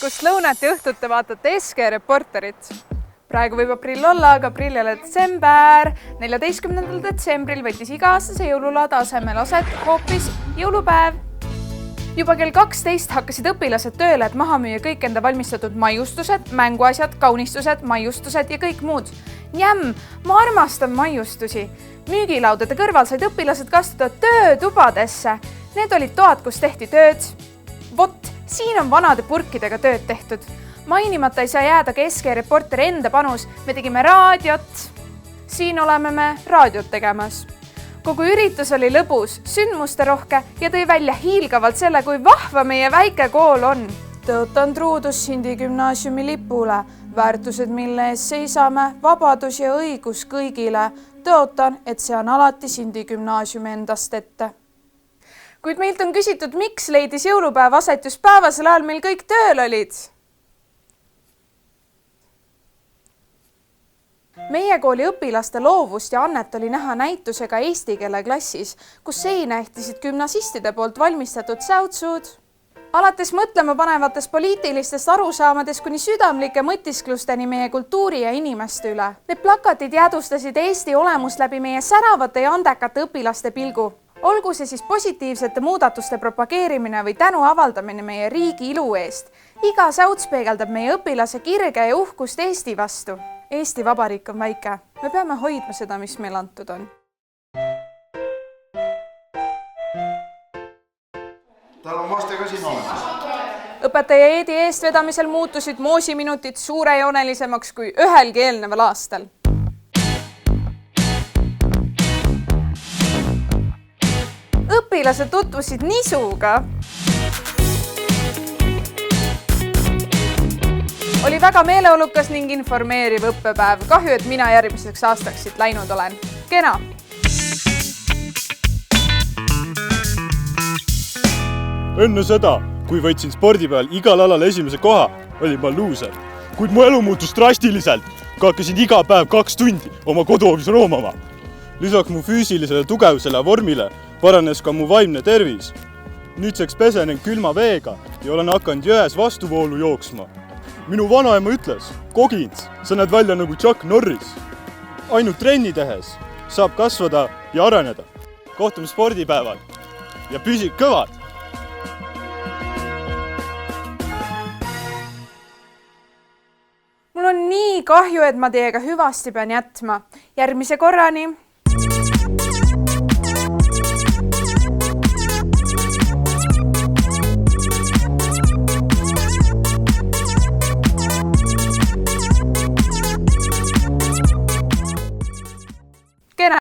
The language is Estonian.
hommikust lõunat ja õhtut te vaatate SK Reporterit. Praegu võib aprill olla, aga aprill ei ole detsember. 14. detsembril võttis iga-aastase jõululaade asemel aset hoopis jõulupäev. Juba kell 12 hakkasid õpilased tööle, et maha müüa kõik enda valmistatud maiustused, mänguasjad, kaunistused, maiustused ja kõik muud. Jämm, ma armastan maiustusi. Müügilaudade kõrval said õpilased kastuda töötubadesse. Need olid toad, kus tehti tööd. Vot, siin on vanade purkidega tööd tehtud. Mainimata ei saa jääda ka SK Reporteri enda panus. Me tegime raadiot. Siin oleme me raadiot tegemas. Kogu üritus oli lõbus, sündmuste rohke ja tõi välja hiilgavalt selle, kui vahva meie väike kool on. Tõotan truudus Sindi gümnaasiumi lipule, väärtused, mille ees seisame, vabadus ja õigus kõigile. Tõotan, et see on alati Sindi gümnaasiumi endast ette. Kuid meilt on küsitud, miks leidis jõulupäev aset just päevasel ajal meil kõik tööl olid? Meie kooli õpilaste loovust ja annet oli näha näitusega eesti keele klassis, kus seina ehtisid gümnasistide poolt valmistatud säutsud. Alates mõtlema panevatest poliitilistest arusaamadest kuni südamlike mõtisklusteni meie kultuuri ja inimeste üle. Need plakatid jäädustasid Eesti olemust läbi meie säravate ja andekate õpilaste pilgu. Olgu see siis positiivsete muudatuste propageerimine või tänu avaldamine meie riigi ilu eest. Iga säuts peegeldab meie õpilase kirge ja uhkust Eesti vastu. Eesti Vabariik on väike. Me peame hoidma seda, mis meil antud on. Tal on vaste ka siin olemas. Õpetaja Eedi eestvedamisel muutusid moosiminutid suurejoonelisemaks kui ühelgi eelneval aastal. Õpilased tutvusid nisuga. Oli väga meeleolukas ning informeeriv õppepäev. Kahju, et mina järgmiseks aastaks siit läinud olen. Kena! Enne seda, kui võtsin spordipeal igal alal esimese koha, olin ma luuser. Kuid mu elu muutus drastiliselt, kui hakkasin iga päev 2 tundi oma koduhoovis roomama. Lisaks mu füüsilisele tugevusele ja vormile paranes ka mu vaimne tervis. Nüüdseks pesen end külma veega ja olen hakanud jões vastuvoolu jooksma. Minu vanaema ütles, Kogins, sa näed välja nagu Chuck Norris. Ainult trenni tehes saab kasvada ja areneda. Kohtume spordipäeval ja püsi kõvad! Mul on nii kahju, et ma teiega hüvasti pean jätma. Järgmise korrani! Kena!